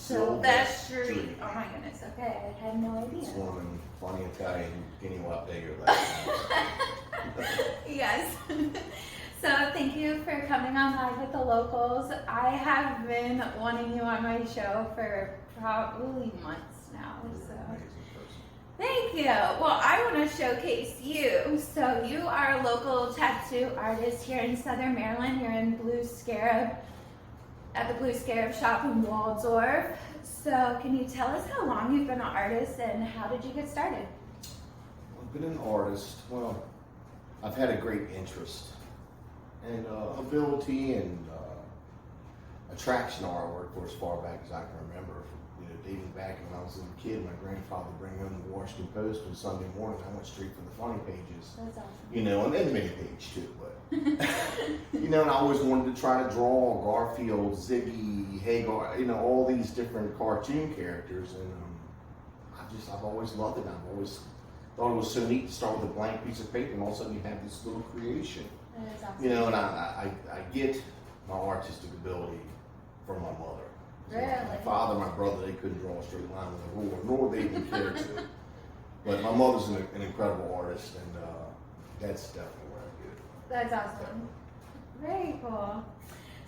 Sylvestre. Oh my goodness, okay, I had no idea. It's one of them funny Italian guinea wop digger lessons. Yes. So thank you for coming on Live with the Locals. I have been wanting you on my show for probably months now. So thank you. Well, I want to showcase you. So you are a local tattoo artist here in Southern Maryland. You're in Blue Scarab, at the Blue Scarab shop in Waldorf. So can you tell us how long you've been an artist and how did you get started? I've been an artist. Well, I've had a great interest and ability and attraction to artwork for as far back as I can remember. You know, dating back when I was a little kid, my grandfather would bring home the Washington Post on Sunday morning. I went straight for the funny pages. That's awesome. You know, and then the mini page too. But you know, and I always wanted to try to draw Garfield, Ziggy, Hagar. You know, all these different cartoon characters, and I've always loved it. I've always thought it was so neat to start with a blank piece of paper, and all of a sudden you have this little creation. That is awesome. You know, and I get my artistic ability from my mother. Really? My father, my brother, they couldn't draw a straight line with a ruler, nor they even cared to. But my mother's an incredible artist, and that's definitely where I get it. That's awesome. Very cool.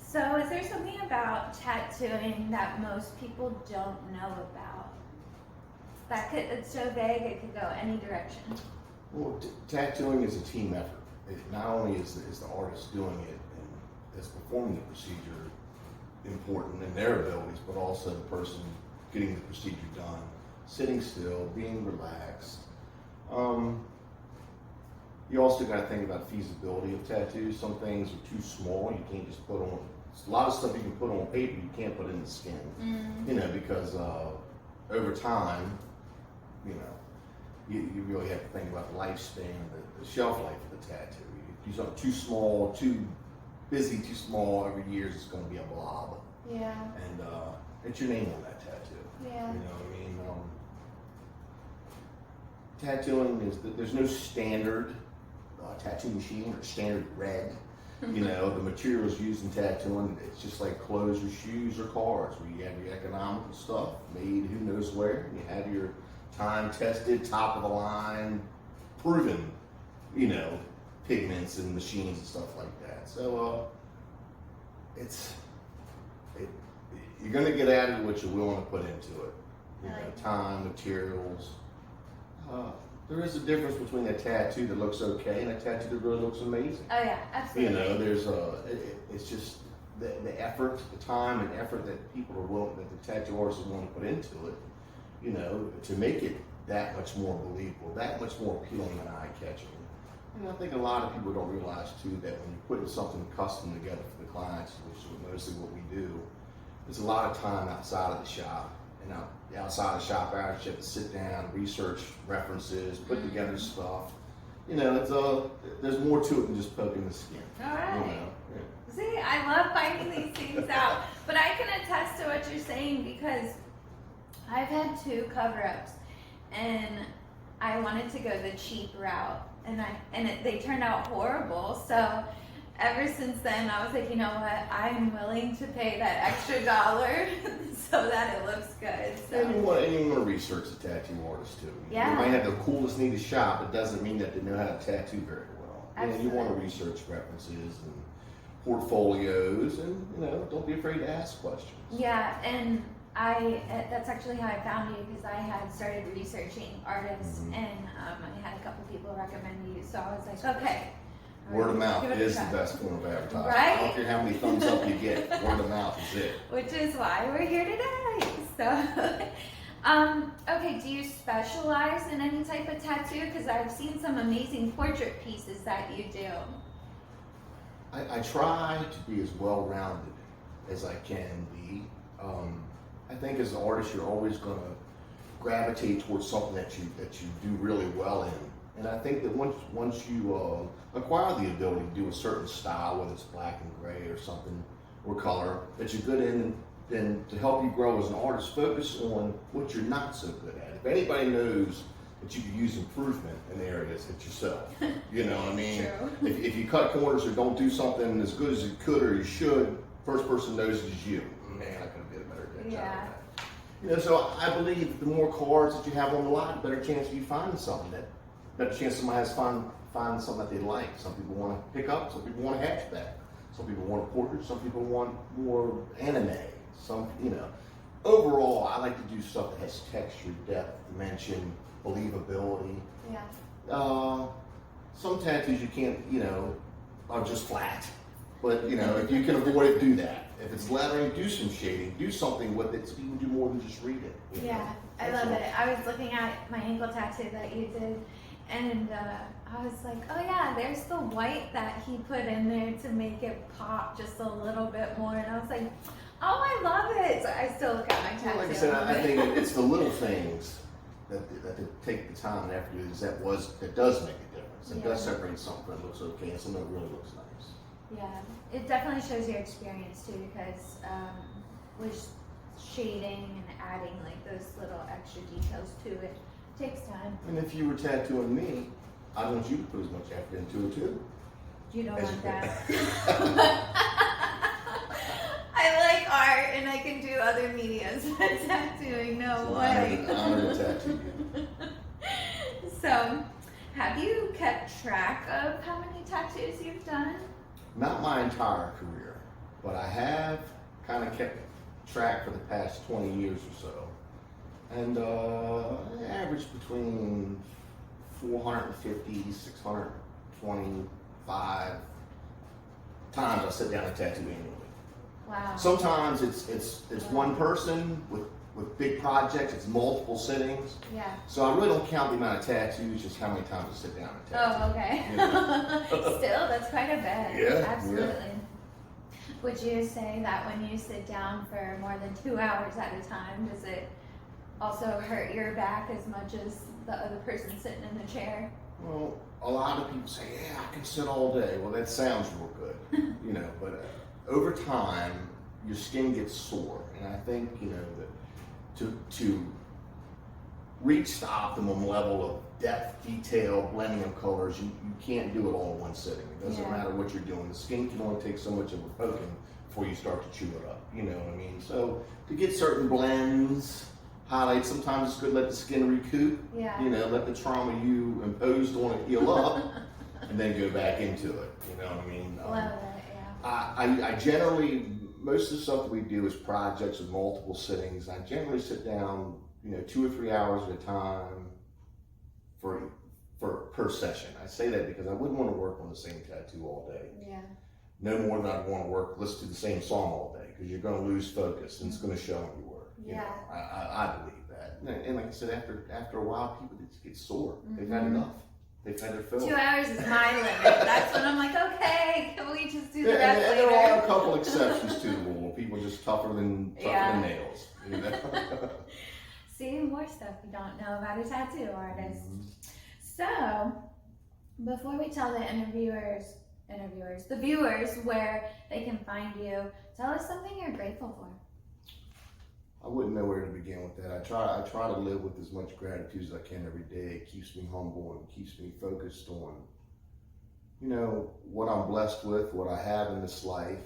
So is there something about tattooing that most people don't know about? It's so vague, it could go any direction. Well, tattooing is a team effort. It not only is the artist doing it and is performing the procedure important in their abilities, but also the person getting the procedure done, sitting still, being relaxed. You also got to think about feasibility of tattoos. Some things are too small. You can't just put on. A lot of stuff you can put on paper, you can't put in the skin. Mm-hmm. You know, because over time, you know, you really have to think about the lifespan, the shelf life of the tattoo. If you do something too small, too busy, too small, every year it's going to be a blob. Yeah. And it's your name on that tattoo. Yeah. You know what I mean? Tattooing is, there's no standard tattoo machine or standard red. You know, the materials used in tattooing, it's just like clothes or shoes or cars, where you have your economical stuff made who knows where. You have your time-tested, top-of-the-line, proven, you know, pigments and machines and stuff like that. So you're going to get out of what you're willing to put into it. You know, time, materials. There is a difference between a tattoo that looks okay and a tattoo that really looks amazing. Oh yeah, absolutely. You know, there's it's just the effort, the time and effort that people are willing, that the tattoo artists are willing to put into it, you know, to make it that much more believable, that much more appealing and eye-catching. And I think a lot of people don't realize too that when you're putting something custom together for the clients, which is mostly what we do, there's a lot of time outside of the shop. And outside of shop hours, you have to sit down, research references, put together stuff. You know, there's more to it than just poking the skin. All right. You know? Yeah. See, I love finding these things out. But I can attest to what you're saying because I've had 2 cover-ups and I wanted to go the cheap route and they turned out horrible. So ever since then, I was like, you know what? I'm willing to pay that extra $1 so that it looks good. So. And you want to research the tattoo artist too. Yeah. They might have the coolest, neatest shop. It doesn't mean that they know how to tattoo very well. Absolutely. You want to research references and portfolios, and you know, don't be afraid to ask questions. Yeah, and that's actually how I found you because I had started researching artists and I had a couple people recommend you. So I was like, okay. Word of mouth is the best form of advertising. Right? I don't care how many thumbs up you get. Word of mouth is it. Which is why we're here today. So, okay, do you specialize in any type of tattoo? Because I've seen some amazing portrait pieces that you do. I try to be as well-rounded as I can be. I think as an artist, you're always going to gravitate towards something that you do really well in. And I think that once you acquire the ability to do a certain style, whether it's black and gray or something, or color, that you're good in, then to help you grow as an artist, focus on what you're not so good at. If anybody knows that you can use improvement in areas, it's yourself. You know what I mean? True. If you cut corners or don't do something as good as you could or you should, first person knows it is you. Man, I could have did a better job of that. You know, so I believe the more cards that you have on the lot, the better chance of you finding something better chance somebody has find something that they like. Some people want to pick up, some people want a hatchback, some people want a portrait, some people want more anime. Some, you know, overall, I like to do stuff that has texture, depth, dimension, believability. Yeah. Some tattoos you can't, you know, are just flat. But, you know, if you can avoid it, do that. If it's lettering, do some shading. Do something with it so you can do more than just read it. Yeah, I love it. I was looking at my ankle tattoo that you did, and I was like, oh yeah, there's the white that he put in there to make it pop just a little bit more. And I was like, oh, I love it. So I still look at my tattoo. Well, like I said, I think it's the little things that they take the time and effort to do that does make a difference. It does separate something that looks okay and something that really looks nice. Yeah, it definitely shows your experience too, because with shading and adding like those little extra details to it takes time. And if you were tattooing me, I want you to put as much effort into it too. You don't want that. I like art and I can do other medias, but tattooing, no way. I'm gonna tattoo you. So, have you kept track of how many tattoos you've done? Not my entire career, but I have kind of kept track for the past 20 years or so. And average between 450, 625 times I sit down and tattoo annually. Wow. Sometimes it's one person with big projects, it's multiple sittings. Yeah. So I really don't count the amount of tattoos, just how many times I sit down and tattoo. Oh, okay. You know? Still, that's quite a bit. Yeah. Absolutely. Yeah. Would you say that when you sit down for more than 2 hours at a time, does it also hurt your back as much as the other person sitting in the chair? Well, a lot of people say, yeah, I can sit all day. Well, that sounds real good, you know, but over time, your skin gets sore. And I think, you know, that to reach the optimum level of depth, detail, blending of colors, you can't do it all in one sitting. It doesn't matter what you're doing. The skin can only take so much of a poking before you start to chew it up. You know what I mean? So to get certain blends, highlights, sometimes it's good to let the skin recoup. Yeah. You know, let the trauma you imposed on it heal up, and then go back into it. You know what I mean? Love it, yeah. I generally, most of the stuff that we do is projects with multiple sittings. I generally sit down, you know, 2 or 3 hours at a time per session. I say that because I wouldn't want to work on the same tattoo all day. Yeah. No more than I'd want to listen to the same song all day, because you're going to lose focus and it's going to show in your work. You know, I believe that. And like I said, after a while, people just get sore. They've had enough. They've had their fill. 2 hours is my limit. That's when I'm like, okay, can we just do the rest and later? there are a couple exceptions to the rule. People are just tougher than nails. You know? See, more stuff you don't know about a tattoo artist. Mm-hmm. So, before we tell the the viewers where they can find you, tell us something you're grateful for. I wouldn't know where to begin with that. I try to live with as much gratitude as I can every day. It keeps me humble and keeps me focused on, you know, what I'm blessed with, what I have in this life,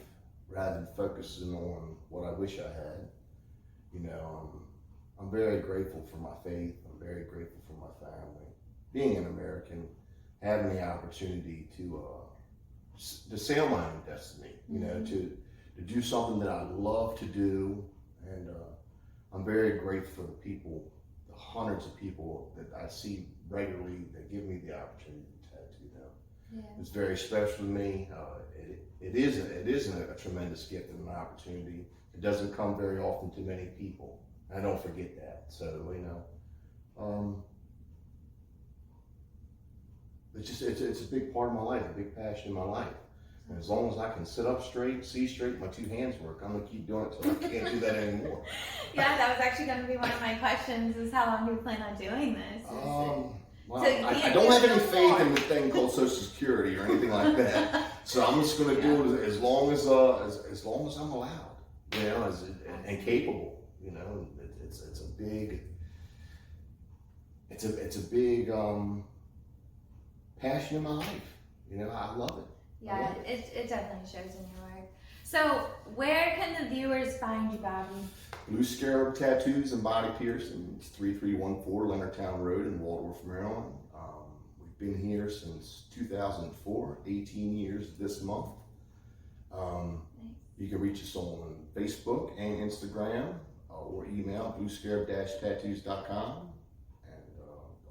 rather than focusing on what I wish I had. You know, I'm very grateful for my faith. I'm very grateful for my family. Being an American, having the opportunity to sail my own destiny, you know, to do something that I love to do. And I'm very grateful for the people, the hundreds of people that I see regularly that give me the opportunity to tattoo them. Yeah. It's very special to me. It is a tremendous gift and an opportunity. It doesn't come very often to many people. I don't forget that. So, you know, it's a big part of my life, a big passion in my life. And as long as I can sit up straight, see straight, my 2 hands work, I'm gonna keep doing it till I can't do that anymore. Yeah, that was actually gonna be one of my questions, is how long do you plan on doing this? Well, So I don't have any faith in the thing called Social Security or anything like that. So I'm just gonna do it as long as I'm allowed, you know, and capable. You know, it's a big passion in my life. You know, I love it. Yeah, it definitely shows in your work. So, where can the viewers find you, Bobby? Blue Scarab Tattoos and Body Piercing. It's 3314 Leonardtown Road in Waldorf, Maryland. We've been here since 2004, 18 years this month. You can reach us on Facebook and Instagram or email bluescarab-tattoos.com. And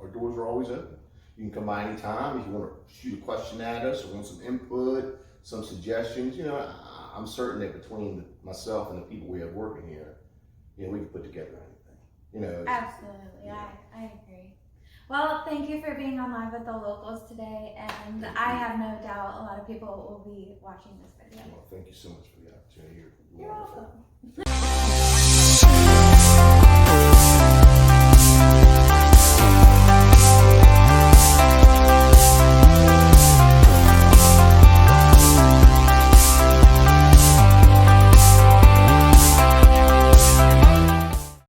our doors are always open. You can come by anytime if you want to shoot a question at us or want some input, some suggestions. You know, I'm certain that between myself and the people we have working here, you know, we can put together anything. You know. Absolutely, Yeah. I agree. Well, thank you for being on Live with the Locals today, and I have no doubt a lot of people will be watching this video. Well, thank you so much for the opportunity. You're welcome.